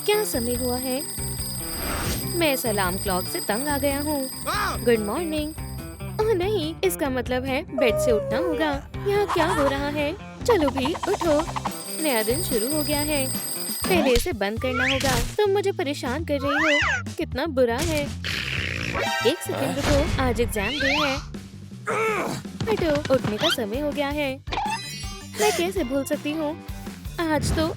क्या समय हुआ है? मैं इस अलार्म क्लॉक से तंग आ गया हूँ। Good morning. ओह नहीं, इसका मतलब है बेड से उठना होगा। यहाँ क्या हो रहा है? चलो भी उठो, नया दिन शुरू हो गया है। पहले इसे बंद करना होगा। तुम मुझे परेशान कर रही हो, कितना बुरा है। एक सेकंड रुको, आज एग्जाम डे है। हटो, उठने का समय हो गया है। मैं कैसे भूल सकती हूँ? आज तो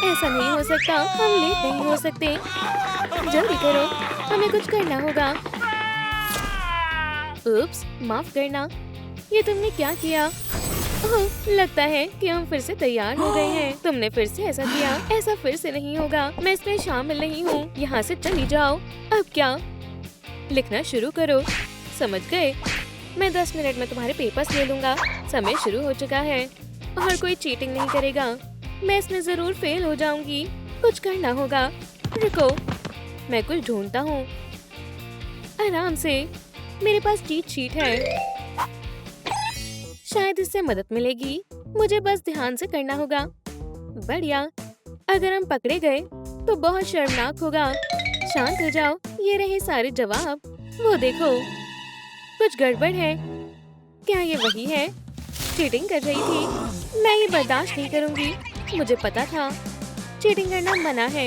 ऐसा नहीं हो सकता, हम लेट नहीं हो सकते। जल्दी करो, हमें कुछ करना होगा। उप्स, माफ करना। ये तुमने क्या किया? ओह, लगता है कि हम फिर से तैयार हो गए हैं। तुमने फिर से ऐसा किया। ऐसा फिर से नहीं होगा। मैं इसमें शामिल नहीं हूँ। यहाँ से चली जाओ। अब क्या? लिखना शुरू करो। समझ गए? मैं 10 मिनट में तुम्हारे पेपर्स ले लूंगा। समय शुरू हो चुका है और कोई चीटिंग नहीं करेगा। मैं इसमें जरूर फेल हो जाऊंगी। कुछ करना होगा। रुको, मैं कुछ ढूंढता हूँ। आराम से, मेरे पास चीट शीट है। शायद इससे मदद मिलेगी। मुझे बस ध्यान से करना होगा। बढ़िया। अगर हम पकड़े गए तो बहुत शर्मनाक होगा। शांत हो जाओ। ये रहे सारे जवाब। वो देखो, कुछ गड़बड़ है। क्या ये वही है? चीटिंग कर रही थी। मैं ये बर्दाश्त नहीं करूंगी। मुझे पता था चीटिंग करना मना है।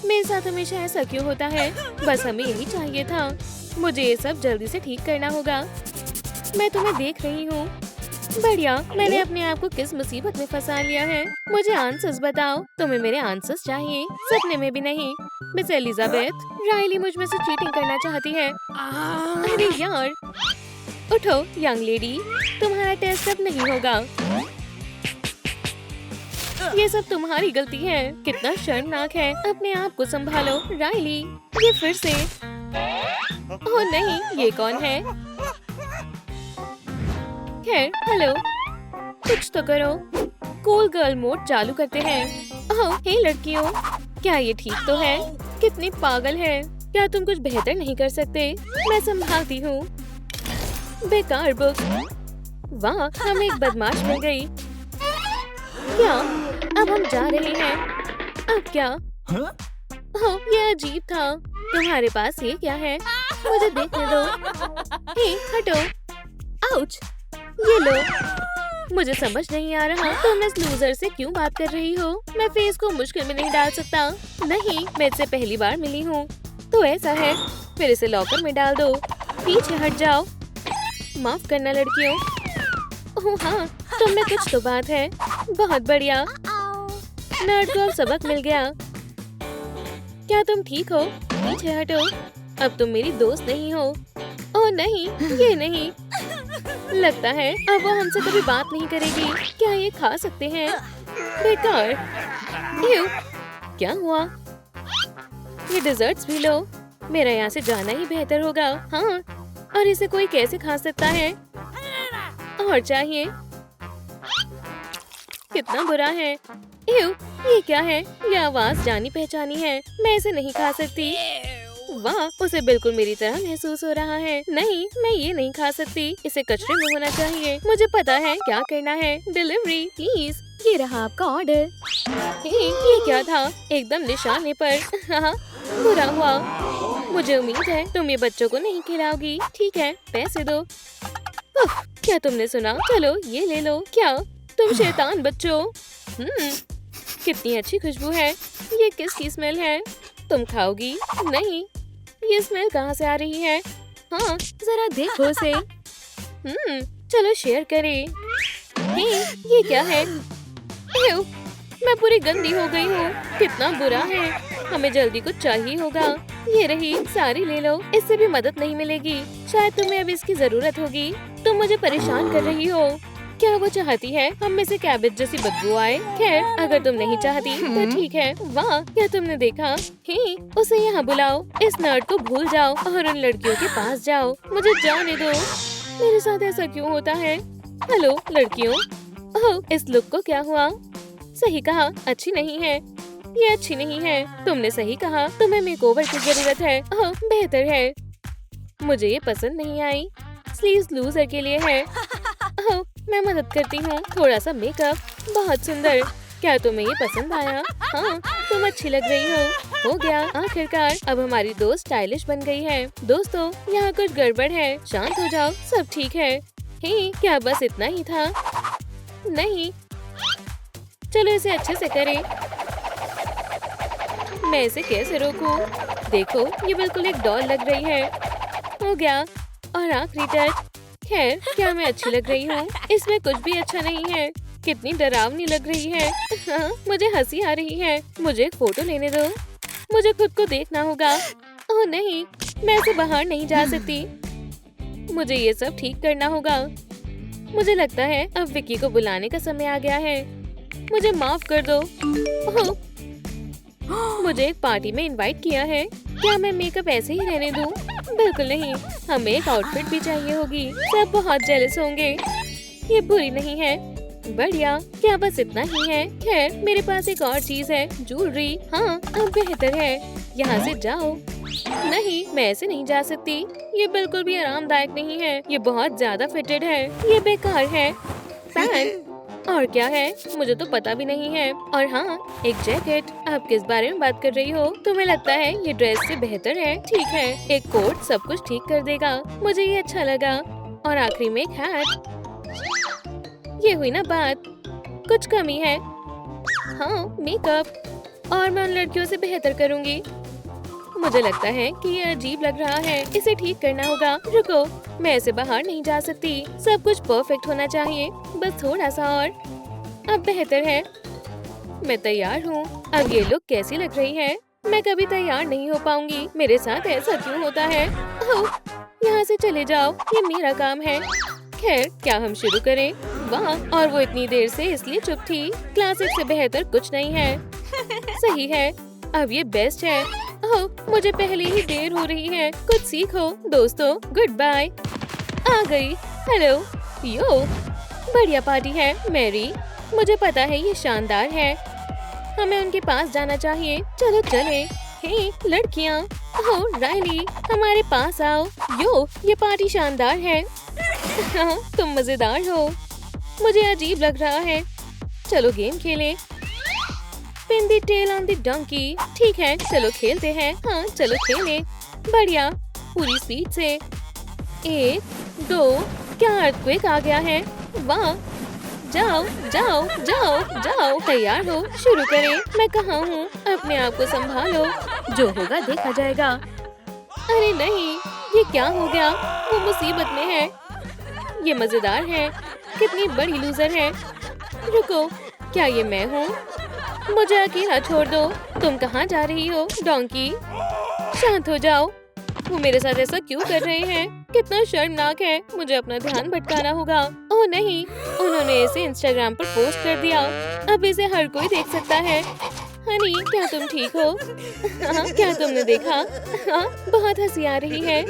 मेरे साथ हमेशा ऐसा क्यों होता है? बस हमें यही चाहिए था। मुझे ये सब जल्दी से ठीक करना होगा। मैं तुम्हें देख रही हूँ। बढ़िया, मैंने अपने आप को किस मुसीबत में फंसा लिया है? मुझे आंसर्स बताओ। तुम्हें मेरे आंसर्स चाहिए, सपने में भी नहीं। मिस एलिजाबेथ, राइली मुझ में से चीटिंग करना चाहती है। अरे यार, उठो यंग लेडी, तुम्हारा टेस्ट अब नहीं होगा। ये सब तुम्हारी गलती है। कितना शर्मनाक है। अपने आप को संभालो राइली। ये फिर से। ओह नहीं, ये कौन है? खैर, हेलो। कुछ तो करो। कूल गर्ल मोड चालू करते हैं। ओह हे लड़कियों, क्या ये ठीक तो है? कितनी पागल है। क्या तुम कुछ बेहतर नहीं कर सकते? मैं संभालती हूँ। बेकार बुक। वाह, हमें एक बदमाश मिल गई। क्या? अब हम जा रहे हैं। अब क्या? ओह, ये अजीब था। तुम्हारे पास ये क्या है? मुझे देखने दो। हे, हटो। आउच, ये लो। मुझे समझ नहीं आ रहा तुम इस लूजर से क्यों बात कर रही हो। मैं फेस को मुश्किल में नहीं डाल सकता। नहीं, मैं इससे पहली बार मिली हूँ। तो ऐसा है, फिर इसे लॉकर में डाल दो। पीछे हट जाओ। माफ करना लड़कियों। ओह हाँ, तुम में कुछ तो बात है। बहुत बढ़िया। नर्ड को अब सबक मिल गया। क्या तुम ठीक हो? पीछे हटो। अब तुम मेरी दोस्त नहीं हो। ओह नहीं, ये नहीं। लगता है अब वो हमसे कभी बात नहीं करेगी। क्या ये खा सकते हैं? बेकार। यूं, क्या हुआ? ये डिजर्ट्स भी लो। मेरा यहाँ से जाना ही बेहतर होगा। हाँ, और इसे कोई कैसे खा सकता है? और चाहिए। कितना बुरा है। यूं, ये क्या है? ये आवाज जानी पहचानी है। मैं इसे नहीं खा सकती। वाह, उसे बिल्कुल मेरी तरह महसूस हो रहा है। नहीं, मैं ये नहीं खा सकती। इसे कचरे में होना चाहिए। मुझे पता है क्या करना है। Delivery please. ये रहा आपका ऑर्डर। ये क्या था? एकदम निशाने पर। हाँ, बुरा हुआ। मुझे उम्मीद है तुम ये बच्चों को नहीं खिलाओगी। ठीक है, पैसे दो। उफ, क्या तुमने सुना? चलो ये ले लो। क्या तुम शैतान बच्चों? कितनी अच्छी खुशबू है। ये किसकी स्मेल है? तुम खाओगी? नहीं, ये स्मेल कहाँ से आ रही है? हाँ, जरा देखो उसे। चलो शेयर करें। हे, ये क्या है? एव, मैं पूरी गंदी हो गई हूँ। कितना बुरा है। हमें जल्दी कुछ चाहिए होगा। ये रही, सारी ले लो। इससे भी मदद नहीं मिलेगी। शायद तुम्हें अब इसकी जरूरत होगी। तुम मुझे परेशान कर रही हो। क्या वो चाहती है हम में से कैबेज जैसी बदबू आए? खैर, अगर तुम नहीं चाहती तो ठीक है। वाह, क्या तुमने देखा? हे, उसे यहाँ बुलाओ। इस नर्ड को भूल जाओ और उन लड़कियों के पास जाओ। मुझे जाने दो। मेरे साथ ऐसा क्यों होता है? हेलो लड़कियों। ओह, इस लुक को क्या हुआ? सही कहा, अच्छी नहीं है। ये अच्छी नहीं है। तुमने सही कहा, तुम्हें मेकओवर की जरूरत है। ओह, बेहतर है। मुझे ये पसंद नहीं आई। स्लीव्स लूजर के लिए है। ओह, मैं मदद करती हूँ। थोड़ा सा मेकअप। बहुत सुंदर। क्या तुम्हें ये पसंद आया? हाँ, तुम अच्छी लग रही हो गया आखिरकार। अब हमारी दोस्त स्टाइलिश बन गई है। दोस्तों यहाँ कुछ गड़बड़ है, शांत हो जाओ, सब ठीक है। हे, क्या बस इतना ही था? नहीं, चलो इसे अच्छे से करें। मैं इसे कैसे रोकूं? देखो ये बिल्कुल एक डॉल लग रही है। हो गया। और आखिरी टच। खैर, क्या मैं अच्छी लग रही हूँ? इसमें कुछ भी अच्छा नहीं है। कितनी डरावनी लग रही है। हाँ, मुझे हंसी आ रही है। मुझे एक फोटो लेने दो, मुझे खुद को देखना होगा। ओह नहीं, मैं इसे बाहर नहीं जा सकती। मुझे ये सब ठीक करना होगा। मुझे लगता है अब विक्की को बुलाने का समय आ गया है। मुझे माफ कर दो। ओह, मुझे एक पार्टी में इनवाइट किया है। क्या मैं मेकअप ऐसे ही रहने दूं? बिल्कुल नहीं, हमें एक आउटफिट भी चाहिए होगी। सब बहुत जेलस होंगे। ये बुरी नहीं है। बढ़िया, क्या बस इतना ही है? खैर, मेरे पास एक और चीज है, ज्वेलरी। हाँ, अब बेहतर है। यहाँ से जाओ। नहीं, मैं ऐसे नहीं जा सकती। ये बिल्कुल भी आरामदायक नहीं है। ये बहुत ज्यादा फिटेड है। ये बेकार है। पैंट और क्या है? मुझे तो पता भी नहीं है। और हाँ, एक जैकेट। आप किस बारे में बात कर रही हो? तुम्हें लगता है ये ड्रेस से बेहतर है? ठीक है, एक कोट सब कुछ ठीक कर देगा। मुझे ये अच्छा लगा। और आखिरी में एक हैट। ये हुई ना बात, कुछ कमी है। हाँ, मेकअप। और मैं उन लड़कियों से बेहतर करूँगी। मुझे लगता है कि ये अजीब लग रहा है। इसे ठीक करना होगा। रुको, मैं ऐसे बाहर नहीं जा सकती। सब कुछ परफेक्ट होना चाहिए, बस थोड़ा सा और। अब बेहतर है। मैं तैयार हूँ। अब ये लुक कैसी लग रही है? मैं कभी तैयार नहीं हो पाऊंगी। मेरे साथ ऐसा क्यों होता है? ओह, यहाँ से चले जाओ, ये मेरा काम है। खैर, क्या हम शुरू करें? वाह, और वो इतनी देर से इसलिए चुप थी। क्लासिक से बेहतर कुछ नहीं है। सही है, अब ये बेस्ट है। ओह, मुझे पहले ही देर हो रही है। कुछ सीखो दोस्तों। Good bye. आ गई। हेलो। यो, बढ़िया पार्टी है मैरी। मुझे पता है ये शानदार है। हमें उनके पास जाना चाहिए। चलो चले। हे लड़कियाँ। ओह राइली, हमारे पास आओ। यो, ये पार्टी शानदार है। हाँ, तुम मजेदार हो। मुझे अजीब लग रहा है। चलो गेम खेलें। Pin the tail on the donkey. ठीक है, चलो खेलते हैं। हाँ, चलो खेलें। बढ़िया, पूरी स्पीड से। 1, 2। क्या अर्थक्वेक आ गया है? वाह, जाओ जाओ जाओ जाओ। तैयार हो? शुरू करें। मैं कहाँ हूँ? अपने आप को संभालो, जो होगा देखा जाएगा। अरे नहीं, ये क्या हो गया? वो मुसीबत में है। ये मजेदार है। कितनी बड़ी लूजर है। रुको, क्या ये मैं हूँ? मुझे अकेला छोड़ दो। तुम कहाँ जा रही हो डोंकी? शांत हो जाओ। वो मेरे साथ ऐसा क्यों कर रहे हैं? कितना शर्मनाक है। मुझे अपना ध्यान भटकाना होगा। ओह नहीं, उन्होंने इसे इंस्टाग्राम पर पोस्ट कर दिया। अब इसे हर कोई देख सकता है। हनी, क्या तुम ठीक हो? हाँ, क्या तुमने देखा? हाँ, बहुत हंसी आ रही है।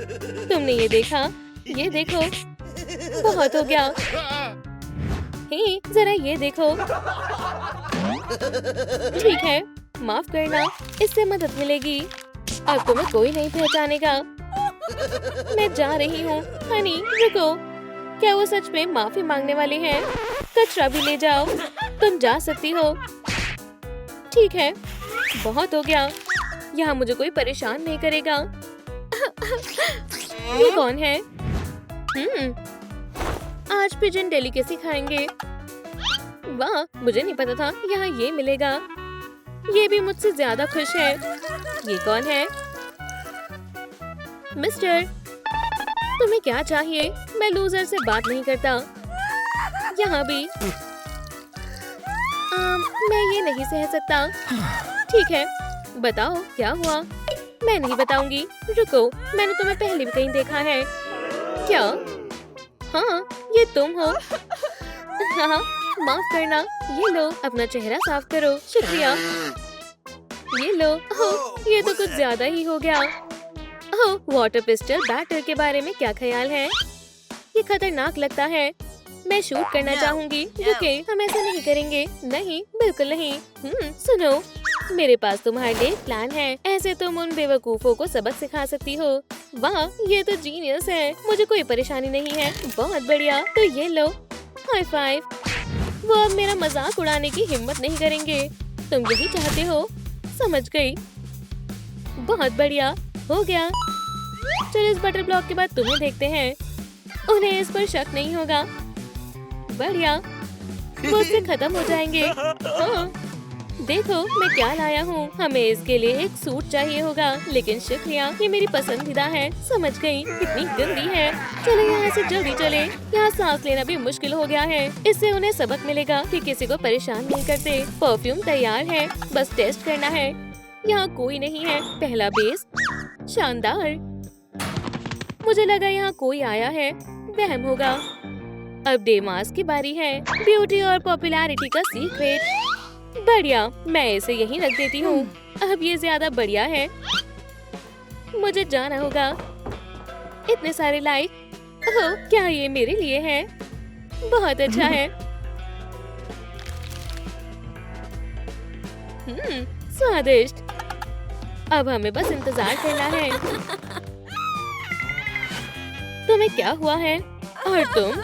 तुमने ये देखा? ये देखो, बहुत हो गया। हे, जरा ये देखो। ठीक है, माफ करना, इससे मदद मिलेगी। अब तुम्हें कोई नहीं पहचानेगा। मैं जा रही हूँ। हनी रुको, क्या वो सच में माफी मांगने वाले हैं? कचरा भी ले जाओ। तुम जा सकती हो। ठीक है, बहुत हो गया। यहाँ मुझे कोई परेशान नहीं करेगा। ये कौन है? आज पिजन डेलिकेसी खाएंगे। वाह, मुझे नहीं पता था यहाँ ये मिलेगा। ये भी मुझसे ज्यादा खुश है। ये कौन है? मिस्टर, तुम्हें क्या चाहिए? मैं लूजर से बात नहीं करता। यहाँ भी। मैं ये नहीं सह सकता। ठीक है, बताओ क्या हुआ? मैं नहीं बताऊंगी। रुको, मैंने तुम्हें पहले भी कहीं देखा है। क्या? हाँ, ये तुम हो। हाँ, माफ करना। ये लो, अपना चेहरा साफ करो। शुक्रिया। ये लो। ओह, ये तो कुछ ज्यादा ही हो गया। ओह, वाटर पिस्टल बैटर के बारे में क्या ख्याल है? ये खतरनाक लगता है। मैं शूट करना चाहूंगी। रुके, हम ऐसा नहीं करेंगे। नहीं, बिल्कुल नहीं। सुनो, मेरे पास तुम्हारे लिए प्लान है। ऐसे तुम उन बेवकूफों को सबक सिखा सकती हो। वाह, ये तो जीनियस है। मुझे कोई परेशानी नहीं है। बहुत बढ़िया, तो ये लो, हाई फाइव। वो अब मेरा मजाक उड़ाने की हिम्मत नहीं करेंगे। तुम यही चाहते हो? समझ गई। बहुत बढ़िया, हो गया। चलो इस बटर ब्लॉक के बाद तुम्हें देखते हैं। उन्हें इस पर शक नहीं होगा। बढ़िया, वो उससे खत्म हो जाएंगे। हाँ, देखो मैं क्या लाया हूँ। हमें इसके लिए एक सूट चाहिए होगा, लेकिन शुक्रिया, ये मेरी पसंदीदा है। समझ गई, कितनी गंदी है। चलो यहाँ से जल्दी चले। यहाँ सांस लेना भी मुश्किल हो गया है। इससे उन्हें सबक मिलेगा कि किसी को परेशान नहीं करते। परफ्यूम तैयार है, बस टेस्ट करना है। यहाँ कोई नहीं है। पहला बेस, शानदार। मुझे लगा यहाँ कोई आया है, वहम होगा। अब डेमास की बारी है। ब्यूटी और पॉपुलैरिटी का सीक्रेट। बढ़िया, मैं इसे यहीं रख देती हूँ। अब ये ज्यादा बढ़िया है। मुझे जाना होगा। इतने सारे लाइक। ओह, क्या ये मेरे लिए है? बहुत अच्छा है। स्वादिष्ट। अब हमें बस इंतजार करना है। तुम्हें क्या हुआ है? और तुम?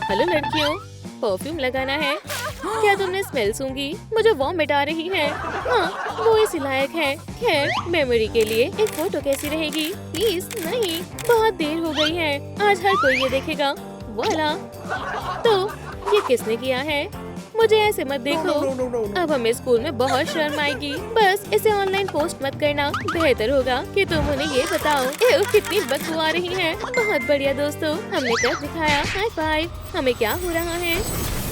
हेलो लड़कियों, परफ्यूम लगाना है। क्या तुमने स्मेल सूंघी? मुझे वॉमिट आ रही है। हाँ, वो इसी लायक है। खैर, मेमोरी के लिए एक फोटो कैसी रहेगी? प्लीज नहीं, बहुत देर हो गई है। आज हर कोई ये देखेगा। वाला, तो ये किसने किया है? मुझे ऐसे मत देखो। अब हमें स्कूल में बहुत शर्म आएगी। बस इसे ऑनलाइन पोस्ट मत करना। बेहतर होगा कि तुम उन्हें ये बताओ। एव, कितनी बदबू आ रही है। बहुत बढ़िया दोस्तों, हमने कर दिखाया। High five. हमें क्या हो रहा है?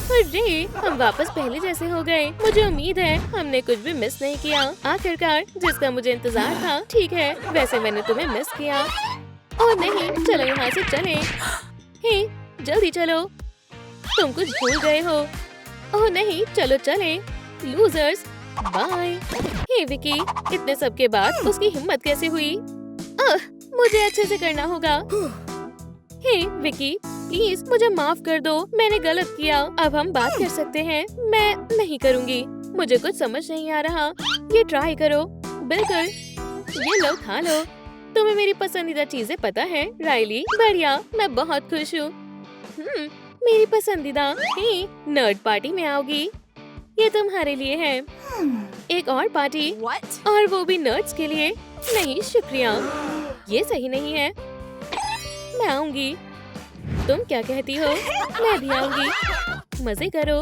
अरे, हम वापस पहले जैसे हो गए। मुझे उम्मीद है हमने कुछ भी मिस नहीं किया। आखिरकार जिसका मुझे इंतजार था। ठीक है, वैसे मैंने तुम्हें मिस किया। और नहीं, चलो यहाँ से चले। हे, जल्दी चलो। तुम कुछ भूल गए हो। ओह नहीं, चलो चले। Losers, bye. हे विकी, इतने सब के बाद उसकी हिम्मत कैसे हुई? मुझे अच्छे से करना होगा। हे विकी, प्लीज मुझे माफ कर दो। मैंने गलत किया। अब हम बात कर सकते हैं। मैं नहीं करूँगी। मुझे कुछ समझ नहीं आ रहा। ये ट्राई करो। बिल्कुल, ये लो, खा लो। तुम्हें मेरी पसंदीदा चीजें पता है राइली? बढ़िया, मैं बहुत खुश हूँ। मेरी पसंदीदा। नर्ड पार्टी में आओगी? ये तुम्हारे लिए है। एक और पार्टी। और वो भी नर्ड्स के लिए? नहीं शुक्रिया, ये सही नहीं है। मैं आऊंगी। तुम क्या कहती हो? मैं भी आऊंगी। मजे करो।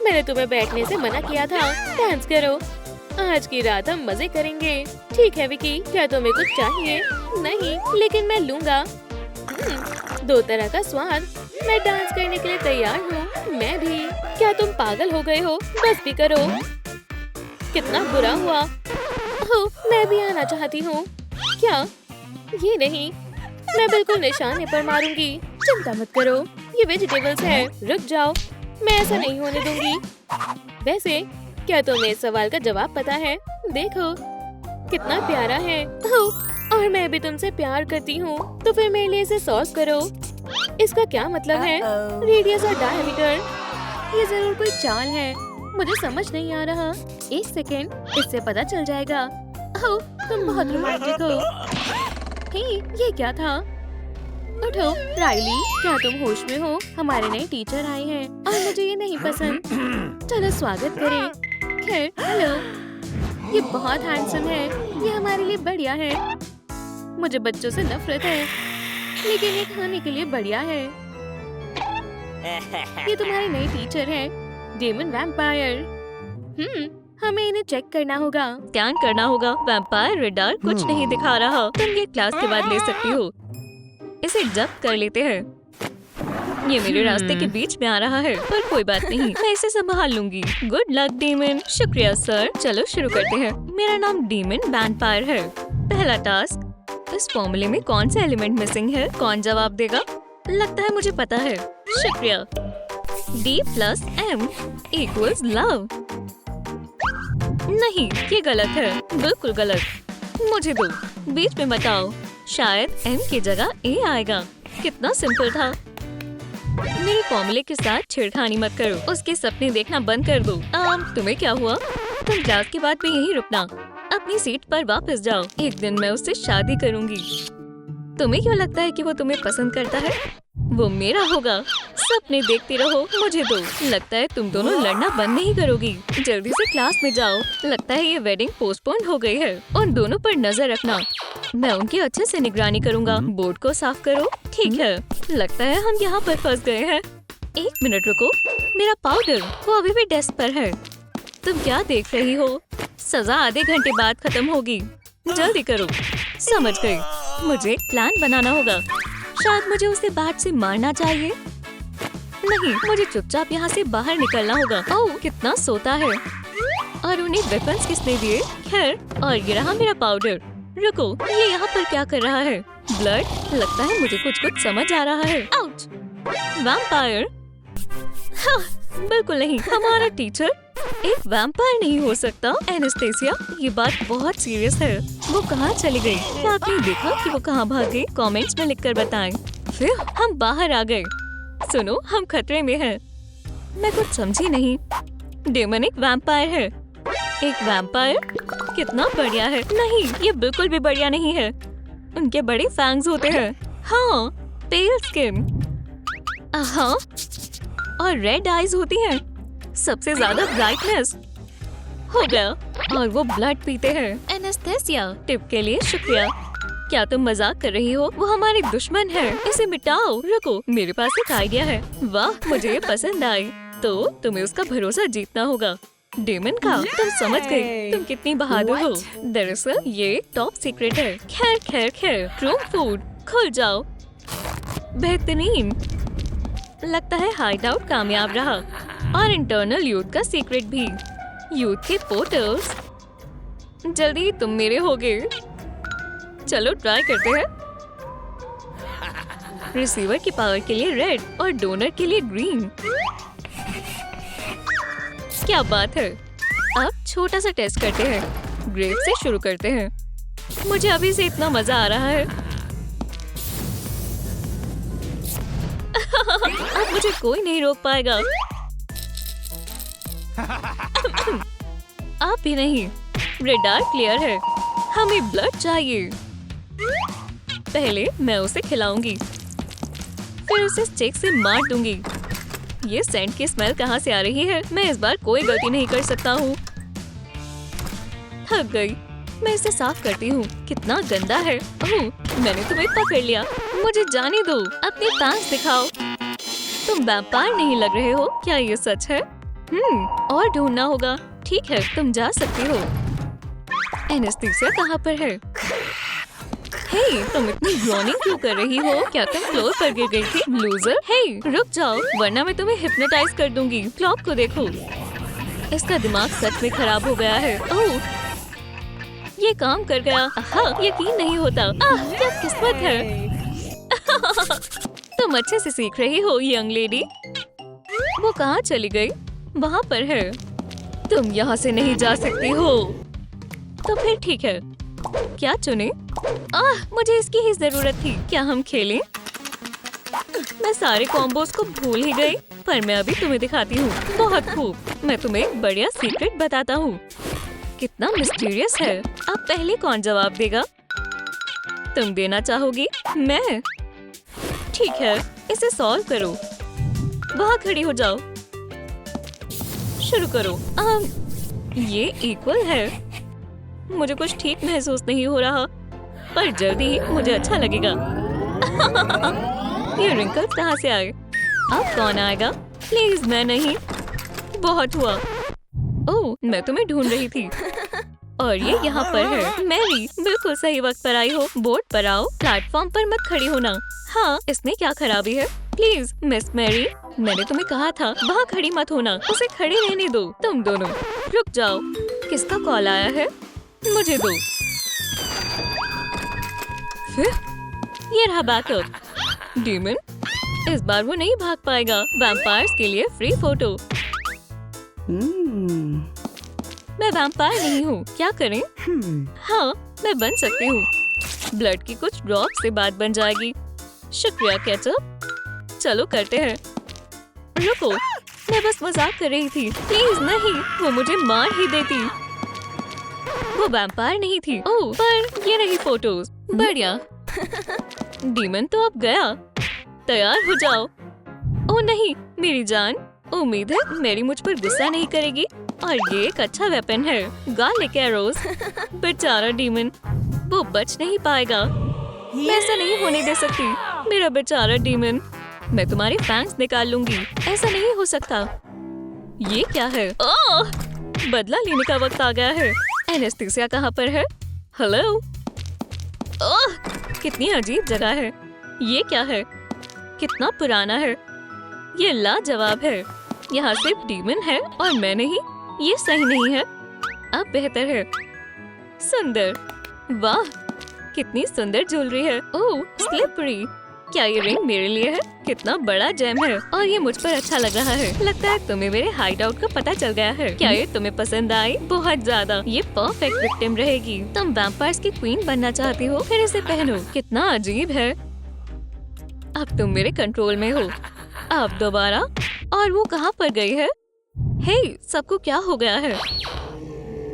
मैंने तुम्हें बैठने से मना किया था। डांस करो। आज की रात हम मजे करेंगे। ठीक है विकी, क्या तुम्हें कुछ चाहिए? नहीं, लेकिन मैं लूंगा। दो तरह का स्वाद। मैं डांस करने के लिए तैयार हूँ। मैं भी। क्या तुम पागल हो गए हो? बस भी करो। कितना बुरा हुआ। ओह, मैं भी आना चाहती हूँ। क्या? ये नहीं, मैं बिल्कुल निशाने पर मारूंगी। चिंता मत करो, ये वेजिटेबल्स है। रुक जाओ, मैं ऐसा नहीं होने दूंगी। वैसे क्या तुम्हें इस सवाल का जवाब पता है? देखो कितना प्यारा है। ओह, और मैं भी तुमसे प्यार करती हूँ। तो फिर मेरे लिए इसे सॉस करो। इसका क्या मतलब है? रेडियस और डायमीटर। ये जरूर कोई चाल है। मुझे समझ नहीं आ रहा। एक सेकेंड, इससे पता चल जाएगा। ओह, तुम बहुत रोमांटिक हो। हे, ये क्या था? उठो राइली, क्या तुम होश में हो? हमारे नए टीचर आए हैं और मुझे ये नहीं पसंद। चलो स्वागत करें। खैर, हेलो। ये बहुत हैंडसम है। ये हमारे लिए बढ़िया है। मुझे बच्चों से नफरत है, लेकिन ये खाने के लिए बढ़िया है। ये तुम्हारे नए टीचर हैं, डेमन वैम्पायर। हमें इन्हें चेक करना होगा। स्कैन करना होगा। वैम्पायर रडार कुछ नहीं दिखा रहा। तुम ये क्लास के बाद ले सकती हो। इसे जब्त कर लेते हैं। ये मेरे रास्ते के बीच में आ रहा है, पर कोई बात नहीं, मैं इसे संभाल लूंगी। Good luck demon. शुक्रिया सर। चलो शुरू करते हैं। मेरा नाम डीमन वैम्पायर है। पहला टास्क, इस फॉर्मूले में कौन सा एलिमेंट मिसिंग है? कौन जवाब देगा? लगता है मुझे पता है। शुक्रिया। D + M = love. नहीं, ये गलत है। बिल्कुल गलत। मुझे दो, बीच में बताओ। शायद M की जगह A आएगा। कितना सिंपल था। मेरे फॉर्मूले के साथ छेड़खानी मत करो। उसके सपने देखना बंद कर दो। तुम्हें क्या हुआ? तुम क्लास के बाद भी यहीं रुकना। अपनी सीट पर वापस जाओ। एक दिन मैं उससे शादी करूंगी। तुम्हें क्यों लगता है कि वो तुम्हें पसंद करता है? वो मेरा होगा। सपने देखती रहो, मुझे दो। लगता है तुम दोनों लड़ना बंद नहीं करोगी। जल्दी से क्लास में जाओ। लगता है ये वेडिंग पोस्टपोन हो गई है। उन दोनों पर नजर रखना। मैं उनकी अच्छे से निगरानी करूँगा। बोर्ड को साफ करो। ठीक है, लगता है हम यहाँ पर फंस गए हैं। 1 मिनट रुको, मेरा पाउडर वो अभी भी डेस्क पर है। तुम क्या देख रही हो? सजा आधे घंटे बाद खत्म होगी। जल्दी करो। समझ गई। मुझे एक प्लान बनाना होगा। शायद मुझे उसे बैट से मारना चाहिए। नहीं, मुझे चुपचाप यहाँ से बाहर निकलना होगा। ओह, कितना सोता है। और उन्हें वेपन्स किसने दिए? खैर, और ये रहा मेरा पाउडर। रुको, ये यहाँ पर क्या कर रहा है? ब्लड? लगता है मुझे कुछ समझ आ रहा है। आउच! वैम्पायर? हाँ, बिल्कुल नहीं। हमारा टीचर एक वैम्पायर नहीं हो सकता। एनेस्थेसिया, ये बात बहुत सीरियस है। वो कहाँ चली गई? क्या आपने देखा कि वो कहाँ भाग गई? कमेंट्स में लिखकर बताएं। फिर हम बाहर आ गए। सुनो, हम खतरे में हैं। मैं कुछ समझी नहीं। डेमन एक वैम्पायर है। एक वैम्पायर? कितना बढ़िया है। नहीं, ये बिल्कुल भी बढ़िया नहीं है। उनके बड़े फैंग्स होते हैं। हाँ, पेल स्किन। हाँ, और रेड आईज होती हैं। सबसे ज्यादा ब्राइटनेस। हो गया। और वो ब्लड पीते हैं। एनेस्थेसिया, टिप के लिए शुक्रिया। क्या तुम मजाक कर रही हो? वो हमारे दुश्मन है। इसे मिटाओ। रुको, मेरे पास एक आइडिया है। वाह, मुझे ये पसंद आई। तो तुम्हें उसका भरोसा जीतना होगा। डेमन का? तुम समझ गई। तुम कितनी बहादुर हो। दरअसल ये टॉप सीक्रेट है। खैर खैर खैर, रूम फूड, खुल जाओ। बेहतरीन। लगता है हाइड आउट कामयाब रहा। और इंटरनल यूथ का सीक्रेट भी। यूथ के पोर्टल्स। जल्दी तुम मेरे होगे। चलो ट्राई करते हैं। रिसीवर की पावर के लिए रेड और डोनर के लिए ग्रीन। क्या बात है। अब छोटा सा टेस्ट करते हैं। ग्रेप से शुरू करते हैं। मुझे अभी से इतना मजा आ रहा है। अब मुझे कोई नहीं रोक पाएगा। आप भी नहीं। रेडार क्लियर है। हमें ब्लड चाहिए। पहले मैं उसे खिलाऊंगी, फिर उसे स्टिक से मार दूंगी। ये सेंट की स्मेल कहाँ से आ रही है? मैं इस बार कोई गलती नहीं कर सकता हूँ। थक गई। मैं इसे साफ करती हूँ। कितना गंदा है। ओह, मैंने तुम्हें पकड़ लिया। मुझे जाने दो। अपने पैंट्स दिखाओ। तुम वैम्पायर नहीं लग रहे हो। क्या ये सच है? और ढूंढना होगा। ठीक है, तुम जा सकती हो। एनेस्थीसिया कहाँ पर है? हे, तुम इतनी ग्रोनिंग क्यों कर रही हो? क्या तुम फ्लोर पर गिर गई थी? लूजर। हे, रुक जाओ, वरना मैं तुम्हें हिप्नोटाइज कर दूंगी। क्लॉक को देखो। इसका दिमाग सच में खराब हो गया है। ओह, ये काम कर गया। हाँ, यकीन नहीं होता। क्या किस्मत है। तुम अच्छे से सीख रही हो यंग लेडी। वो कहाँ चली गई? वहाँ पर है। तुम यहाँ से नहीं जा सकती हो। तो फिर ठीक है। क्या चुने? मुझे इसकी ही जरूरत थी। क्या हम खेलें? मैं सारे कॉम्बोज को भूल ही गई, पर मैं अभी तुम्हें दिखाती हूँ। बहुत खूब। मैं तुम्हें एक बढ़िया सीक्रेट बताता हूँ। कितना मिस्टीरियस है। अब पहले कौन जवाब देगा? तुम देना चाहोगी? मैं? ठीक है, इसे सॉल्व करो। वहाँ खड़ी हो जाओ। शुरू करो। ये इक्वल है। मुझे कुछ ठीक महसूस नहीं हो रहा, पर जल्दी ही मुझे अच्छा लगेगा। ये रिंकल्स कहाँ से आए? अब कौन आएगा? प्लीज मैं नहीं। बहुत हुआ। ओह, मैं तुम्हें ढूंढ रही थी। और ये यहाँ पर है। मैरी, बिल्कुल सही वक्त पर आई हो। बोर्ड पर आओ। प्लेटफॉर्म पर मत खड़ी होना। हाँ, इसमें क्या खराबी है? प्लीज मिस मैरी, मैंने तुम्हें कहा था वहाँ खड़ी मत होना। उसे खड़ी रहने दो। तुम दोनों रुक जाओ। किसका कॉल आया है? मुझे दो। फिर ये रहा बैकअप। डीमन, इस बार वो नहीं भाग पाएगा। वैम्पायर्स के लिए फ्री फोटो। मैं वैम्पायर नहीं हूँ। क्या करें? हाँ, मैं बन सकती हूँ। ब्लड की कुछ ड्रॉप से बात बन जाएगी। शुक्रिया केचप। चलो करते हैं। रुको, मैं बस मजाक कर रही थी। प्लीज नहीं, वो मुझे मार ही देती। वो वैम्पायर नहीं थी। ओह, पर ये रही फोटोज। बढ़िया। डीमन तो अब गया। तैयार हो जाओ। ओह नहीं मेरी जान, उम्मीद है मेरी मुझ पर गुस्सा नहीं करेगी। और ये एक अच्छा वेपन है, गार्लिक एरोज। बेचारा डीमन, वो बच नहीं पाएगा। मैं ऐसा नहीं होने दे सकती, मेरा बेचारा डीमन। मैं तुम्हारे फैंग्स निकाल लूंगी, ऐसा नहीं हो सकता। ये क्या है? ओह! बदला लेने का वक्त आ गया है। एनेस्थीसिया कहाँ पर है? हेलो? ओह! कितनी अजीब जगह है। ये क्या है? कितना पुराना है। ये लाजवाब है। यहाँ सिर्फ डीमन है और मैं नहीं। ये सही नहीं है। अब बेहतर है। सुंदर, वाह कितनी सुंदर ज्वेलरी है। ओह स्लिपरी, क्या ये रिंग मेरे लिए है? कितना बड़ा जेम है और ये मुझ पर अच्छा लग रहा है। लगता है तुम्हें मेरे हाइड आउट का पता चल गया है। क्या ये तुम्हें पसंद आई? बहुत ज्यादा। ये परफेक्ट विक्टिम रहेगी। तुम वैम्पायर्स की क्वीन बनना चाहती हो, फिर इसे पहनो। कितना अजीब है। अब तुम मेरे कंट्रोल में हो। अब दोबारा। और वो कहाँ पर गई है? हे, सबको क्या हो गया है?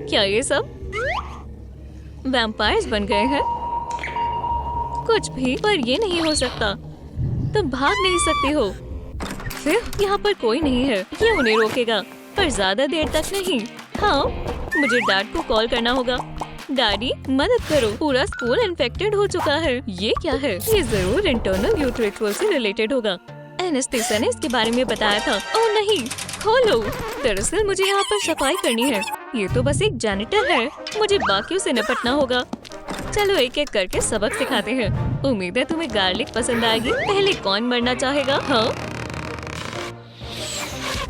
क्या ये सब वैम्पायर्स बन गए हैं? कुछ भी, पर ये नहीं हो सकता। तुम भाग नहीं सकती हो। फिर यहाँ पर कोई नहीं है, ये उन्हें रोकेगा, पर ज्यादा देर तक नहीं। हाँ, मुझे डैड को कॉल करना होगा। डैडी मदद करो, पूरा स्कूल इन्फेक्टेड हो चुका है। ये क्या है? ये जरूर इंटरनल यूथ रिचुअल से रिलेटेड होगा। एनेस्थीसिया ने इसके बारे में बताया था। ओह नहीं, खोलो। दरअसल मुझे यहाँ पर सफाई करनी है। ये तो बस एक जैनिटर है, मुझे बाकियों से निपटना होगा। चलो एक एक करके सबक सिखाते हैं। उम्मीद है तुम्हें गार्लिक पसंद आएगी। पहले कौन मरना चाहेगा? हाँ?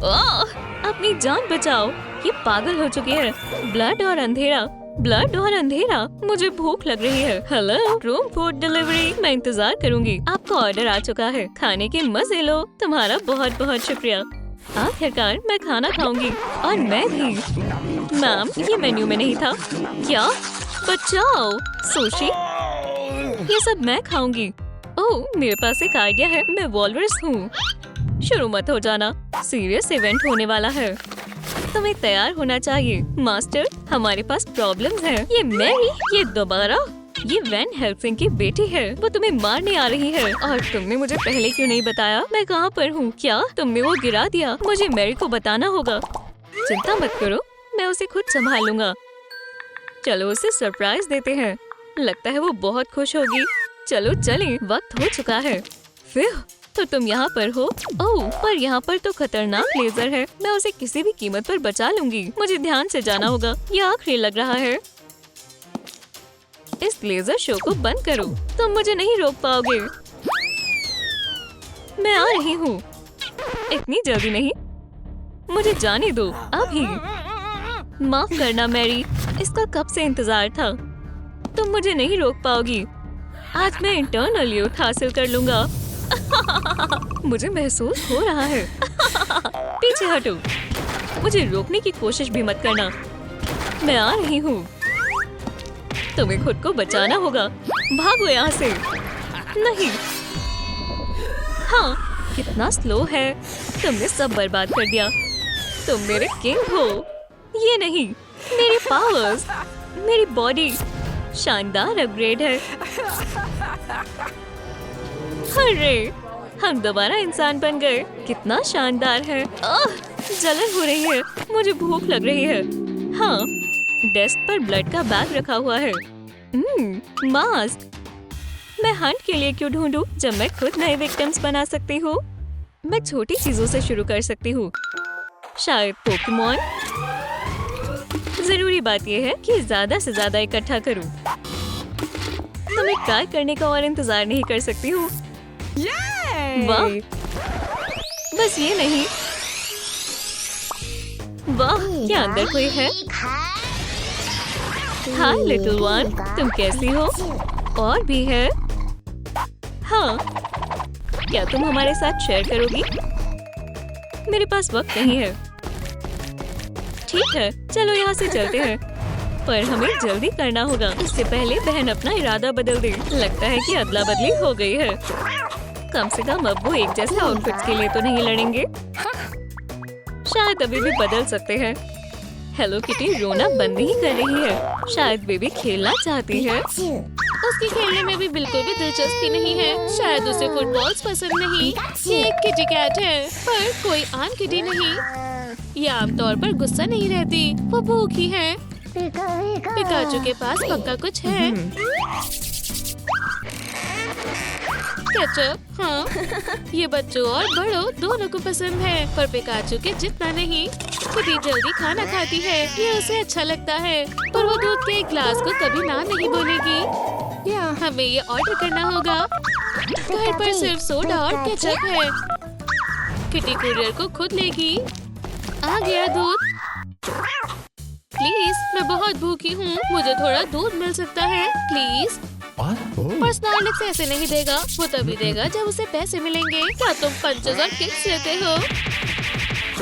ओह, अपनी जान बचाओ। ये पागल हो चुकी है। ब्लड और अंधेरा, ब्लड और अंधेरा। मुझे भूख लग रही है। Hello, room food delivery. मैं इंतजार करूंगी। आपका ऑर्डर आ चुका है, खाने के मजे लो। तुम्हारा बहुत बहुत शुक्रिया। आखिरकार मैं खाना खाऊंगी। और मैं भी। मैम, ये मेन्यू में नहीं था। क्या? बचाओ। सुशी, ये सब मैं खाऊंगी। ओह, मेरे पास एक आइडिया है। मैं वॉलरस हूँ। शुरू मत हो जाना, सीरियस इवेंट होने वाला है। तुम्हें तैयार होना चाहिए। मास्टर, हमारे पास प्रॉब्लम्स हैं। ये मैरी, ये दोबारा। ये वैन हेल्सिंग की बेटी है, वो तुम्हें मारने आ रही है। और तुमने मुझे पहले क्यों नहीं बताया? मैं कहाँ पर हूँ? क्या तुमने वो गिरा दिया? मुझे मैरी को बताना होगा। चिंता मत करो, मैं उसे खुद संभाल लूंगा। चलो उसे सरप्राइज देते हैं। लगता है वो बहुत खुश होगी। चलो चलें, वक्त हो चुका है। फिर तो तुम यहाँ पर हो। ओह, पर यहाँ पर तो खतरनाक लेजर है। मैं उसे किसी भी कीमत पर बचा लूंगी। मुझे ध्यान से जाना होगा। ये आखिरी लग रहा है। इस लेजर शो को बंद करो। तुम मुझे नहीं रोक पाओगे। मैं आ रही हूँ। इतनी जल्दी नहीं, मुझे जाने दो अभी। माफ करना मैरी, इसका कब से इंतजार था। तुम मुझे नहीं रोक पाओगी। आज मैं इंटरनल यूथ हासिल कर लूंगा। मुझे महसूस हो रहा है। पीछे हटो, मुझे रोकने की कोशिश भी मत करना। मैं आ रही हूँ। तुम्हें खुद को बचाना होगा। भागो यहाँ से। नहीं। हाँ, कितना स्लो है। तुमने सब बर्बाद कर दिया। तुम मेरे किंग हो। ये नहीं, मेरी पावर्स, मेरी बॉडी शानदार अपग्रेड है। अरे, हम दोबारा इंसान बन गए। कितना शानदार है। जलन हो रही है। मुझे भूख लग रही है। हाँ, डेस्क पर ब्लड का बैग रखा हुआ है। मास्क। मैं हंट के लिए क्यों ढूंढूं जब मैं खुद नए विक्टिम्स बना सकती हूँ। मैं छोटी चीजों से शुरू कर सकती हूँ, शायद पोकेमॉन। जरूरी बात यह है कि ज्यादा से ज्यादा इकट्ठा करूं। तुम्हें ट्राई करने का और इंतजार नहीं कर सकती हूँ। वाह, बस ये नहीं। वाह, क्या अंदर कोई है? हाय लिटिल वन, तुम कैसी हो? और भी है। हाँ, क्या तुम हमारे साथ शेयर करोगी? मेरे पास वक्त नहीं है। ठीक है, चलो यहाँ से चलते हैं, पर हमें जल्दी करना होगा। इससे पहले बहन अपना इरादा बदल दे। लगता है कि अदला बदली हो गई है। कम से कम अब वो एक जैसे आउटफिट्स के लिए तो नहीं लड़ेंगे। शायद अभी भी बदल सकते हैं। हेलो किटी रोना बंद नहीं कर रही है। शायद बेबी खेलना चाहती है। उसकी खेलने में भी बिल्कुल भी दिलचस्पी नहीं है। शायद उसे फुटबॉल्स पसंद नहीं। ये एक किटी कैट है, पर कोई आम किटी नहीं। ये आमतौर पर गुस्सा नहीं रहती, वो भूखी है। पिकाचू के पास पक्का कुछ है। केचप, हाँ, ये बच्चों और बड़ों दोनों को पसंद है, पर पिकाचू के जितना नहीं। किटी जल्दी खाना खाती है, ये उसे अच्छा लगता है, पर वो दूध के एक ग्लास को कभी ना नहीं बोलेगी। हमें ये ऑर्डर करना होगा। घर पर सिर्फ सोडा और केचप है। किटी कुरियर को खुद लेगी। आ गया दूध। प्लीज, मैं बहुत भूखी हूँ, मुझे थोड़ा दूध मिल सकता है प्लीज। पर स्नैक्स ऐसे नहीं देगा, वो तभी देगा जब उसे पैसे मिलेंगे। क्या तुम पंचेस और किक्स लेते हो?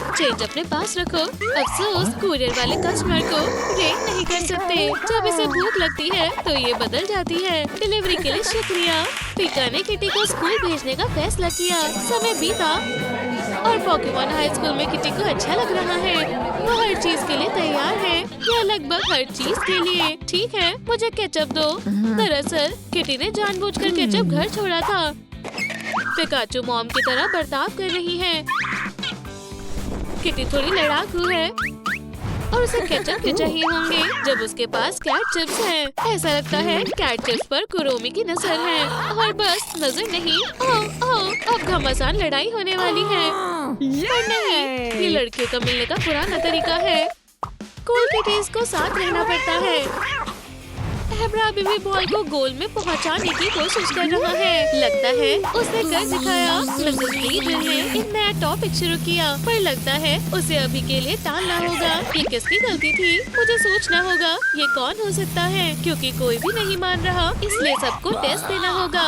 चेंज अपने पास रखो। अफसोस, कुरियर वाले कस्टमर को रेट नहीं कर सकते। जब इसे भूख लगती है तो ये बदल जाती है। डिलीवरी के लिए शुक्रिया। पिका ने किटी को स्कूल भेजने का फैसला किया। समय बीता और पोकेमॉन हाई स्कूल में किटी को अच्छा लग रहा है। वो हर चीज के लिए तैयार है, या लगभग हर चीज के लिए। ठीक है, मुझे केचप दो। दरअसल किटी ने जानबूझकर केचप घर छोड़ा था। पिकाचू मॉम की तरह बर्ताव कर रही है। किटी थोड़ी लड़ाकू है और उसे केचप भी चाहिए होंगे जब उसके पास कैट चिप्स हैं। ऐसा लगता है कैट चिप्स पर कुरोमी की नजर है। और बस नजर नहीं, अब घमासान लड़ाई होने वाली है। पर नहीं, ये लड़कियों का मिलने का पुराना तरीका है। कूल किटीज को साथ रहना पड़ता है। एब्रा अभी भी बॉल को गोल में पहुंचाने की कोशिश कर रहा है। लगता है उसने कर दिखाया। मिसेस रीडल ने एक नया टॉपिक शुरू किया, पर लगता है उसे अभी के लिए टालना होगा। ये किसकी गलती थी? मुझे सोचना होगा ये कौन हो सकता है, क्योंकि कोई भी नहीं मान रहा, इसलिए सबको टेस्ट देना होगा।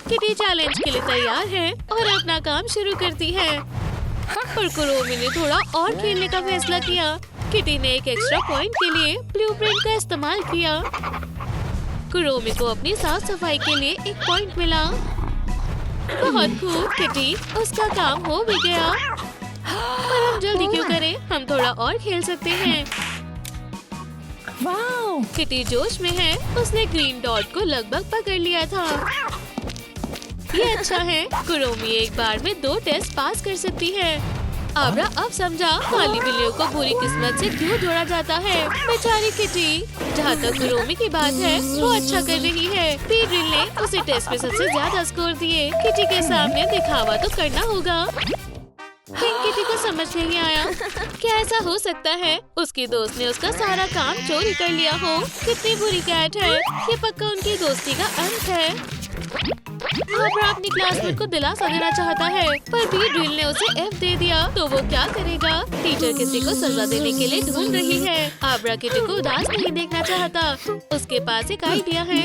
किटी चैलेंज के लिए तैयार है और अपना काम शुरू करती है, पर कुरोमी ने थोड़ा और खेलने का फैसला किया। किटी ने एक एक्स्ट्रा पॉइंट के लिए ब्लूप्रिंट का इस्तेमाल किया। कुरोमी को अपनी साफ सफाई के लिए एक पॉइंट मिला। बहुत खूब किटी, उसका काम हो भी गया। पर हम जल्दी क्यों करें, हम थोड़ा और खेल सकते हैं। किटी जोश में है। उसने ग्रीन डॉट को लगभग पकड़ लिया था। ये अच्छा है। कुरोमी एक बार में 2 टेस्ट पास कर सकती है। आब्रा अब समझा काली बिल्लियों को बुरी किस्मत से क्यों जोड़ा जाता है। बेचारी किटी। जहाँ तक कुरोमी की बात है, वो अच्छा कर रही है। पीड्रिल ने उसे टेस्ट में सबसे ज्यादा स्कोर दिए। किटी के सामने दिखावा तो करना होगा। पिंक किटी को समझ नहीं आया, क्या ऐसा हो सकता है उसकी दोस्त ने उसका सारा काम चोरी कर लिया हो। कितनी बुरी कैट है। ये पक्का उनकी दोस्ती का अंत है। आब्रा अपनी क्लासमेट को दिलासा देना चाहता है, पर पीड्रिल ने उसे F दे दिया, तो वो क्या करेगा? टीचर किटी को सजा देने के लिए ढूंढ रही है। आब्रा किटी को उदास नहीं देखना चाहता। उसके पास एक आइडिया है।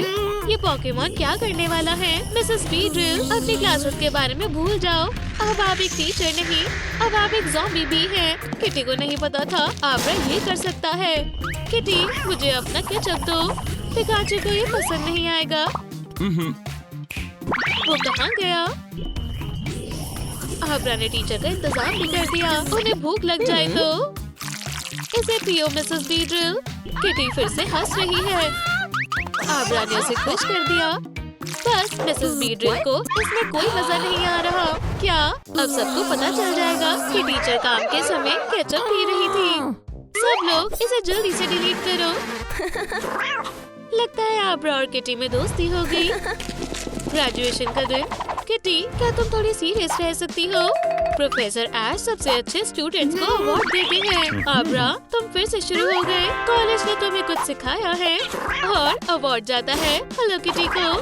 ये पोकेमॉन क्या करने वाला है? मिसेस पीड्रिल, अपनी क्लासमेट के बारे में भूल जाओ। अब आप एक टीचर नहीं, अब आप एक ज़ॉम्बी भी हैं। किटी को नहीं पता था आब्रा ये कर सकता है। किटी, मुझे अपना केचप दो। पिकाचू को ये पसंद नहीं आएगा। वो कहाँ गया? आब्रा ने टीचर का इंतजाम भी कर दिया। उन्हें भूख लग जाए तो इसे पियो मिसेस पीड्रिल। किटी फिर से हंस रही है। आब्रा ने उसे खुश कर दिया। बस मिसेस पीड्रिल को इसमें कोई मजा नहीं आ रहा। क्या अब सबको पता चल जाएगा कि टीचर काम के समय केचप पी रही थी? सब लोग इसे जल्दी से डिलीट करो। लगता है आब्रा और किटी में दोस्ती हो गई। ग्रेजुएशन का दिन। किटी, क्या तुम थोड़ी सीरियस रह सकती हो? प्रोफेसर ऐश सबसे अच्छे स्टूडेंट्स को अवार्ड देते हैं। आब्रा, तुम फिर से शुरू हो गए। कॉलेज ने तुम्हें कुछ सिखाया है और अवार्ड जाता है हेलो किटी को।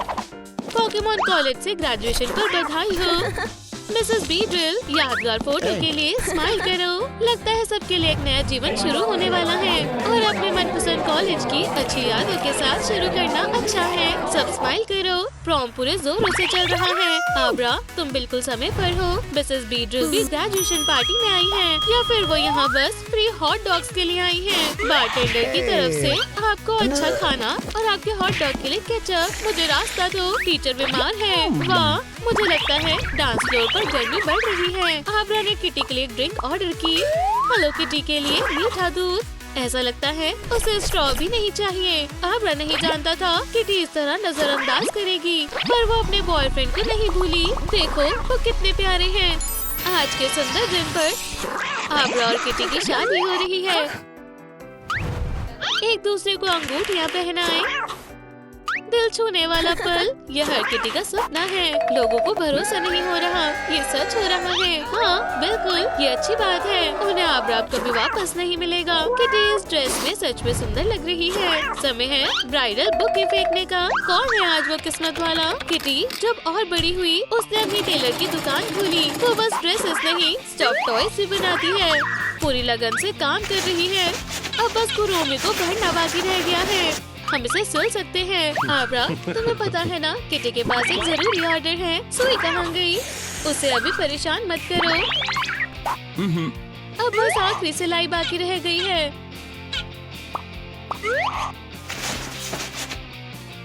पोकेमॉन कॉलेज से ग्रेजुएशन पर बधाई हो। मिसेस पीड्रिल, यादगार फोटो के लिए स्माइल करो। लगता है सबके लिए एक नया जीवन शुरू होने वाला है और अपने मनपसंद कॉलेज की अच्छी यादों के साथ शुरू करना अच्छा है। सब स्माइल करो। प्रॉम पूरे जोरों से चल रहा है। आब्रा, तुम बिल्कुल समय पर हो। मिसेस पीड्रिल भी ग्रेजुएशन पार्टी में आई है, या फिर वो यहाँ बस फ्री हॉट डॉग्स के लिए आई है। बारटेंडर की तरफ से आपको अच्छा खाना और आपके हॉट डॉग के लिए केचप। मुझे रास्ता दो, टीचर बीमार है। वाह, मुझे लगता है डांस फ्लोर पर गर्मी बढ़ रही है। आब्रा ने किटी के लिए ड्रिंक ऑर्डर की। हेलो किटी के लिए मीठा दूध। ऐसा लगता है उसे स्ट्रॉ भी नहीं चाहिए। आब्रा नहीं जानता था किटी इस तरह नजरअंदाज करेगी, पर वो अपने बॉयफ्रेंड को नहीं भूली। देखो वो कितने प्यारे हैं। आज के सुंदर दिन पर आब्रा और किटी की शादी हो रही है। एक दूसरे को अंगूठियां पहनाएं। दिल छूने वाला पल, यह हर किटी का सपना है। लोगों को भरोसा नहीं हो रहा, ये सच हो रहा है। हाँ बिल्कुल, ये अच्छी बात है। उन्हें आब्रा कभी वापस नहीं मिलेगा। किटी इस ड्रेस में सच में सुंदर लग रही है। समय है ब्राइडल बुके फेंकने का। कौन है आज वो किस्मत वाला? किटी जब और बड़ी हुई उसने अपनी टेलर की दुकान खोली। वो बस ड्रेसेस नहीं, स्टफ टॉयज भी बनाती है। पूरी लगन से काम कर रही है। अब बस कुरोमी को भरना बाकी रह गया है। हम इसे सिल सकते हैं। आब्रा, तुम्हें पता है ना किटी के पास एक जरूरी ऑर्डर है। सुई कहाँ गई? उसे अभी परेशान मत करो। अब बस आखिरी सिलाई बाकी रह गई है।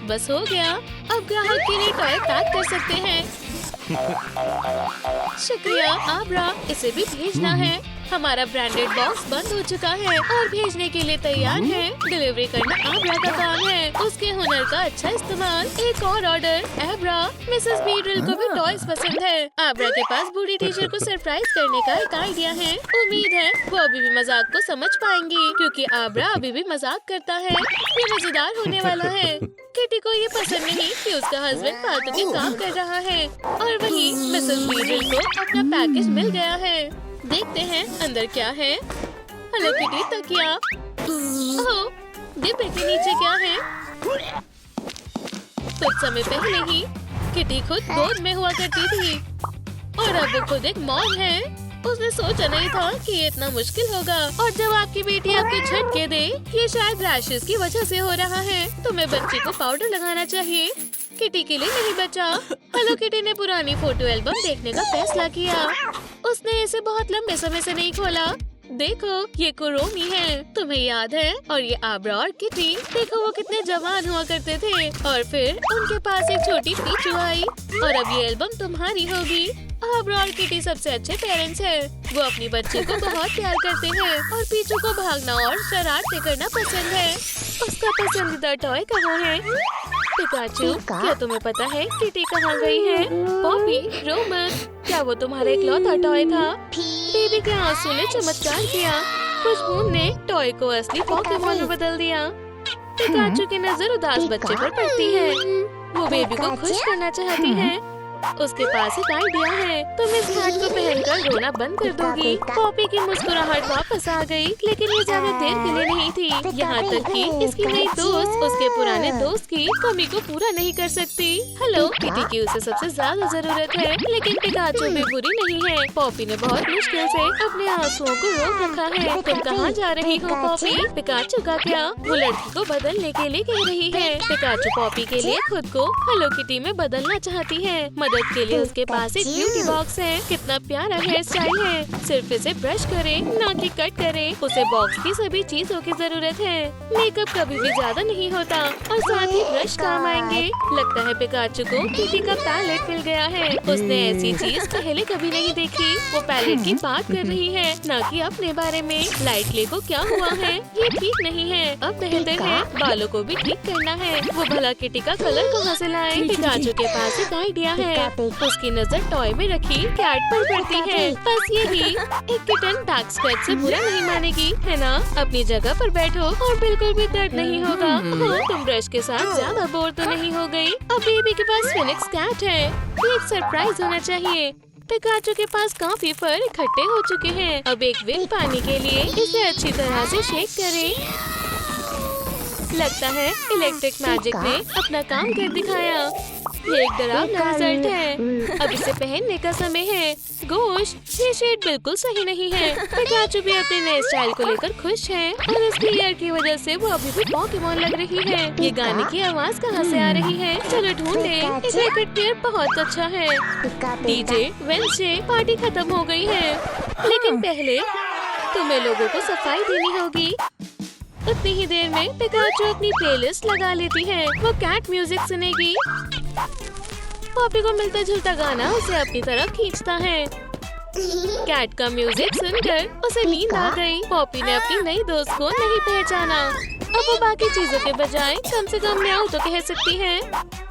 बस हो गया। अब ग्राहक के लिए टॉय पैक कर सकते हैं। शुक्रिया आब्रा, इसे भी भेजना है। हमारा ब्रांडेड बॉक्स बंद हो चुका है और भेजने के लिए तैयार है। डिलीवरी करना आब्रा का काम है। उसके हुनर का अच्छा इस्तेमाल। एक और ऑर्डर। आब्रा, मिसेस बीडल को भी टॉयज पसंद है। आब्रा के पास बूढ़ी टीचर को सरप्राइज करने का एक आइडिया है। उम्मीद है वो अभी भी मजाक को समझ पाएंगी, क्योंकि आब्रा अभी भी मजाक करता है। ये मजेदार होने वाला है। किटी को ये पसंद नहीं कि उसका हस्बैंड फालतू के काम कर रहा है, और वहीं मिसेस बीडल को अपना पैकेज मिल गया है। देखते हैं अंदर क्या है। हेलो किटी, तकिया। ओह, डिब्बे के नीचे क्या है? कुछ समय पहले ही किटी खुद गोद में हुआ करती थी, और अब वो खुद एक मॉम है। उसने सोचा नहीं था कि ये इतना मुश्किल होगा। और जब आपकी बेटी आपको झटके दे, ये शायद रैशेस की वजह से हो रहा है। तुम्हें बच्ची को पाउडर लगाना चाहिए। किटी के लिए नहीं बचा। हेलो किटी ने पुरानी फोटो एल्बम देखने का फैसला किया। उसने इसे बहुत लंबे समय से नहीं खोला। देखो, ये कुरोमी है, तुम्हें याद है? और ये आब्रा और किटी। देखो वो कितने जवान हुआ करते थे, और फिर उनके पास एक छोटी पीचू आई, और अब ये एल्बम तुम्हारी होगी। आब्रा और किटी सबसे अच्छे पेरेंट्स हैं। वो अपनी बच्ची को बहुत प्यार करते हैं, और पीचू को भागना और शरारतें करना पसंद है। उसका पसंदीदा टॉय कहाँ है? पिकाचू, क्या तुम्हें पता है किटी कहाँ गई है? पॉपी, रोमन, क्या वो तुम्हारा इकलौता टॉय था? बेबी के आंसू ने चमत्कार किया। खुशबू ने टॉय को असली पोकेमॉन में बदल दिया। पिकाचू की नजर उदास बच्चे पर पड़ती है। वो बेबी को खुश करना चाहती है। उसके पास एक आइडिया है। तुम इस हैट को पहनकर रोना बंद कर दोगी। पॉपी की मुस्कुराहट वापस आ गई, लेकिन ये ज्यादा देर के लिए नहीं थी। यहाँ तक कि इसकी नई दोस्त उसके पुराने दोस्त की कमी को पूरा नहीं कर सकती। हेलो किटी की उसे सबसे ज्यादा जरूरत है, लेकिन पिकाचू भी बुरी नहीं है। पॉपी ने बहुत मुश्किल से अपने आंसुओं को रोक रखा है। तुम कहाँ जा रही हो पॉपी? पिकाचू का क्या? वो लड़की को बदलने के लिए कह रही है। पिकाचू पॉपी के लिए खुद को हेलो किटी में बदलना चाहती है। मदद के लिए उसके पास एक ब्यूटी बॉक्स है। कितना प्यारा हेयर स्टाइल है। सिर्फ इसे ब्रश करे, ना कि कट करे। उसे बॉक्स की सभी चीजों की जरूरत है। मेकअप कभी भी ज्यादा नहीं होता, और साथ ही ब्रश काम आएंगे। लगता है पिकाचू को किटी का पैलेट मिल गया है। उसने ऐसी चीज पहले कभी नहीं देखी। वो पैलेट की बात कर रही है, ना कि अपने बारे में। लाइटली को क्या हुआ है? ये ठीक नहीं है। अब बेहतर है बालों को भी ठीक करना है। वो भला किटी का कलर कहाँ से लाए? पिकाचू के पास एक आइडिया है। उसकी नजर टॉय में रखी कैट पर पड़ती है। बस यही, एक किटन बैक स्क्रैच से बुरा नहीं मानेगी, है ना? अपनी जगह पर बैठो और बिल्कुल भी दर्द नहीं होगा। तुम ब्रश के साथ ज्यादा बोर तो नहीं हो गई? अब बेबी के पास फिनिक्स कैट है। ये एक सरप्राइज होना चाहिए। पिकाचू के पास काफी फर इकट्ठे हो चुके हैं। अब एक विप पाने के लिए इसे अच्छी तरह से शेक करें। लगता है इलेक्ट्रिक मैजिक ने अपना काम कर दिखाया। ये एक डरावना रिजल्ट है। अब इसे पहनने का समय है। गोश, ये शेड बिल्कुल सही नहीं है। पिकाचू भी अपने नए स्टाइल को लेकर खुश है, और इसकी ईयर की वजह से वो अभी भी पोकेमॉन लग रही है। ये गाने की आवाज कहाँ से आ रही है? चलो ढूंढे। ये पेयर बहुत अच्छा है। डीजे वेंसडे, पार्टी खत्म हो गई है, लेकिन पहले तुम्हें लोगों को सफाई देनी होगी। उतनी ही देर में पिकाचू अपनी प्लेलिस्ट लगा लेती है। वो कैट म्यूजिक सुनेगी। पॉपी को मिलता जुलता गाना उसे अपनी तरफ खींचता है। कैट का म्यूजिक सुनकर उसे नींद आ गई। पॉपी ने अपनी नई दोस्त को नहीं पहचाना। अब वो बाकी चीजों के बजाय कम से कम म्याऊ तो कह सकती है।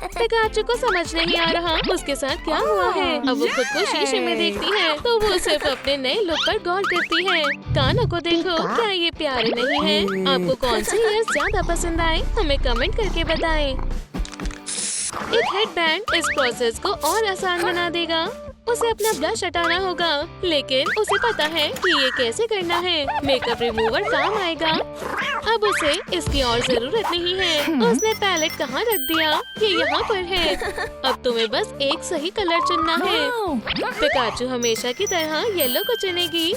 पिकाचू को समझ नहीं आ रहा उसके साथ क्या हुआ है। अब वो खुद को शीशे में देखती है तो वो सिर्फ अपने नए लुक पर गौर करती है। कानों को देखो, क्या ये प्यारे नहीं है? आपको कौन से ईयर्स ज्यादा पसंद आए हमें कमेंट करके बताएं। एक हेडबैंड इस प्रोसेस को और आसान बना देगा। उसे अपना ब्लश हटाना होगा, लेकिन उसे पता है कि ये कैसे करना है। मेकअप रिमूवर काम आएगा। अब उसे इसकी और जरूरत नहीं है। उसने पैलेट कहाँ रख दिया? ये यहाँ पर है। अब तुम्हें बस एक सही कलर चुनना है। पिकाचू हमेशा की तरह येलो को चुनेगी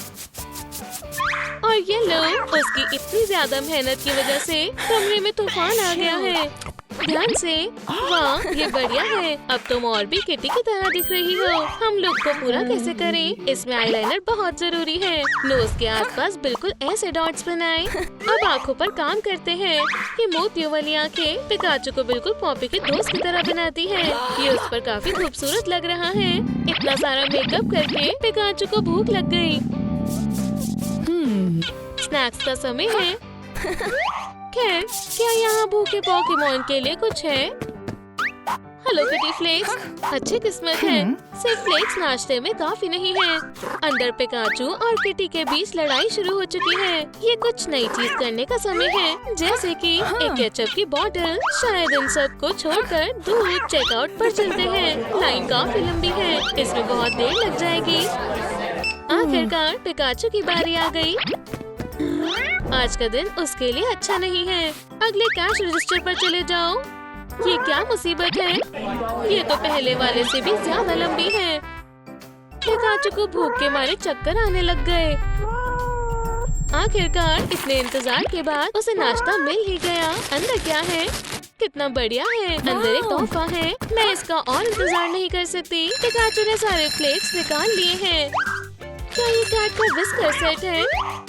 और येलो उसकी इतनी ज्यादा मेहनत की वजह से कमरे में तूफान आ गया है। ध्यान से, वाह ये बढ़िया है। अब तुम और भी किटी की तरह दिख रही हो। हम लुक को पूरा कैसे करें? इसमें आईलाइनर बहुत जरूरी है। नोज के आसपास बिल्कुल ऐसे डॉट्स बनाएं। अब आँखों पर काम करते हैं। ये मोतियों वाली आँखें पिकाचू को बिल्कुल पॉपी के दोस्त की तरह बनाती है। ये उस पर काफी खूबसूरत लग रहा है। इतना सारा मेकअप करके पिकाचू को भूख लग गई। स्नैक्स का समय है। खैर, क्या यहाँ भूखे पोकेमॉन के लिए कुछ है? हेलो किटी फ्लेक्स, अच्छी किस्मत है। सिर्फ फ्लेक्स नाश्ते में काफी नहीं है। अंदर पिकाचू और किटी के बीच लड़ाई शुरू हो चुकी है। ये कुछ नई चीज करने का समय है, जैसे कि एक केचप की बोतल। शायद इन सब को छोड़कर दूर चेकआउट पर चलते हैं। लाइन काफी लंबी है, इसमें बहुत देर लग जाएगी। आखिरकार पिकाचू की बारी आ गई। आज का दिन उसके लिए अच्छा नहीं है। अगले कैश रजिस्टर पर चले जाओ। ये क्या मुसीबत है? ये तो पहले वाले से भी ज्यादा लंबी है। पिकाचू को भूख के मारे चक्कर आने लग गए। आखिरकार इतने इंतजार के बाद उसे नाश्ता मिल ही गया। अंदर क्या है? कितना बढ़िया है। अंदर एक तोहफा है। मैं इसका और इंतजार नहीं कर सकती। पिकाचू ने सारे फ्लेक्स निकाल लिए हैं। क्या ये कैट का विस्कर सेट है?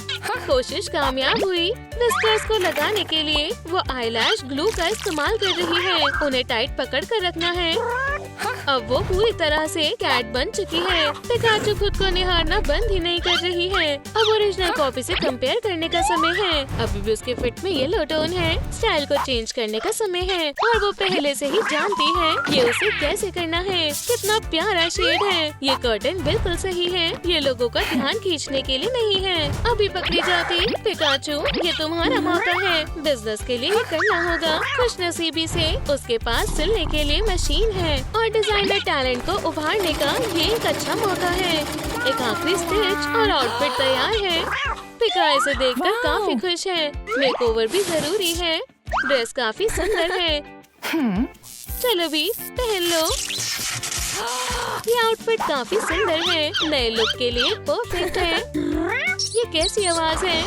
कोशिश कामयाब हुई। विस्कर्स को लगाने के लिए वो आईलैश ग्लू का इस्तेमाल कर रही है। उन्हें टाइट पकड़ कर रखना है। अब वो पूरी तरह से कैट बन चुकी है। पिकाचू खुद को निहारना बंद ही नहीं कर रही है। अब ओरिजिनल कॉपी से कंपेयर करने का समय है। अभी भी उसके फिट में येलो टोन है। स्टाइल को चेंज करने का समय है और वो पहले से ही जानती है ये उसे कैसे करना है। कितना प्यारा शेड है। ये कर्टन बिल्कुल सही है। ये लोगों का ध्यान खींचने के लिए नहीं है। अभी पकड़ी जाती। पिकाचू, ये तुम्हारा मौका है। बिजनेस के लिए ये करना होगा। खुशनसीबी से उसके पास सिलने के लिए मशीन है और डिजाइनर टैलेंट को उभारने का ये एक अच्छा मौका है। एक आखिरी स्टिच और आउटफिट तैयार है। पिका इसे देखकर काफी खुश है। मेकओवर भी जरूरी है। ड्रेस काफी सुंदर है। चलो भी पहन लो। ये आउटफिट काफी सुंदर है। नए लुक के लिए परफेक्ट है। ये कैसी आवाज है?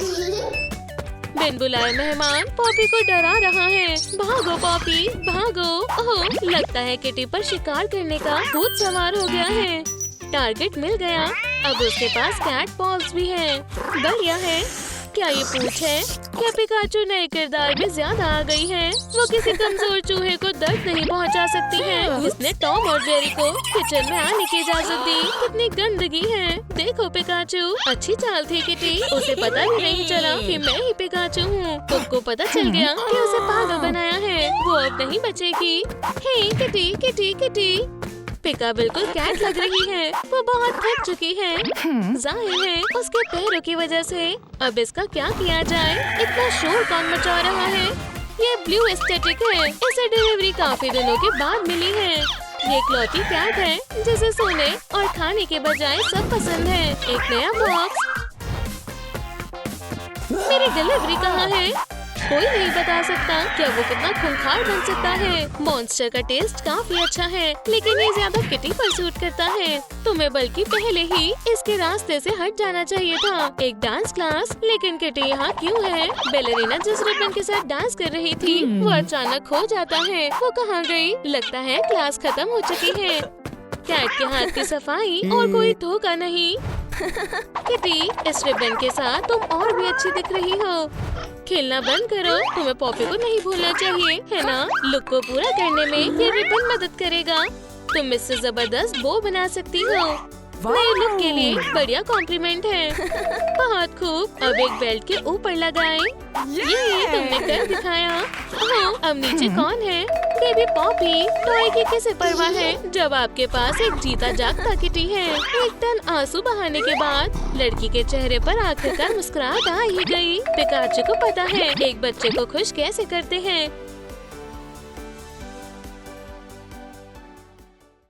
बिन बुलाए मेहमान पॉपी को डरा रहा है। भागो पॉपी, भागो। ओह, लगता है किटी पर शिकार करने का भूत सवार हो गया है। टारगेट मिल गया। अब उसके पास कैट पॉल्स भी है। बढ़िया है। क्या ये पूछ है? क्या पिकाचू नए किरदार में ज्यादा आ गई है? वो किसी कमजोर चूहे को दर्द नहीं पहुंचा सकती है। इसने टॉम और जेरी को किचन में आने की इजाजत दी। कितनी गंदगी है। देखो पिकाचू, अच्छी चाल थी किटी। उसे पता भी नहीं चला कि मैं ही पिकाचू हूँ। उसको पता चल गया कि उसे पागल बनाया है। वो अब नहीं बचेगी। हे किटी, किटी, किटी। पिका बिल्कुल कैट लग रही है। वो बहुत थक चुकी है। जाहिर है उसके पैरों की वजह से। अब इसका क्या किया जाए? इतना शोर कौन मचा रहा है? ये ब्लू एस्थेटिक है। इसे डिलीवरी काफी दिनों के बाद मिली है। ये इकलौती कैट है जिसे सोने और खाने के बजाय सब पसंद है। एक नया बॉक्स। मेरी डिलीवरी कहाँ है? कोई नहीं बता सकता। क्या वो कितना खूंखार बन सकता है? मॉन्स्टर का टेस्ट काफी अच्छा है, लेकिन ये ज्यादा किटी पर सूट करता है। तुम्हें बल्कि पहले ही इसके रास्ते से हट जाना चाहिए था। एक डांस क्लास, लेकिन किटी यहाँ क्यों है? बेलेरिना जिस रिबन के साथ डांस कर रही थी वो अचानक खो जाता है। वो कहाँ गई? लगता है क्लास खत्म हो चुकी है। कैट के हाथ की सफाई और कोई धोखा नहीं। किटी, इस रिबन के साथ तुम और भी अच्छी दिख रही हो। खेलना बंद करो। तुम्हें पॉपी को नहीं भूलना चाहिए, है ना? लुक को पूरा करने में ये रिबन मदद करेगा। तुम इससे जबरदस्त बो बना सकती हो। नए लुक के लिए बढ़िया कॉम्प्लीमेंट है। बहुत खूब। अब एक बेल्ट के ऊपर लगाएं। ये तुमने कर दिखाया। हाँ, अब नीचे कौन है? Baby Poppy. टॉय की किसे परवाह है जब आपके पास एक जीता जागता किटी है। एक टन आंसू बहाने के बाद लड़की के चेहरे पर आखिरकार मुस्कुराहट आ ही गई। पिकाचू को पता है एक बच्चे को खुश कैसे करते हैं।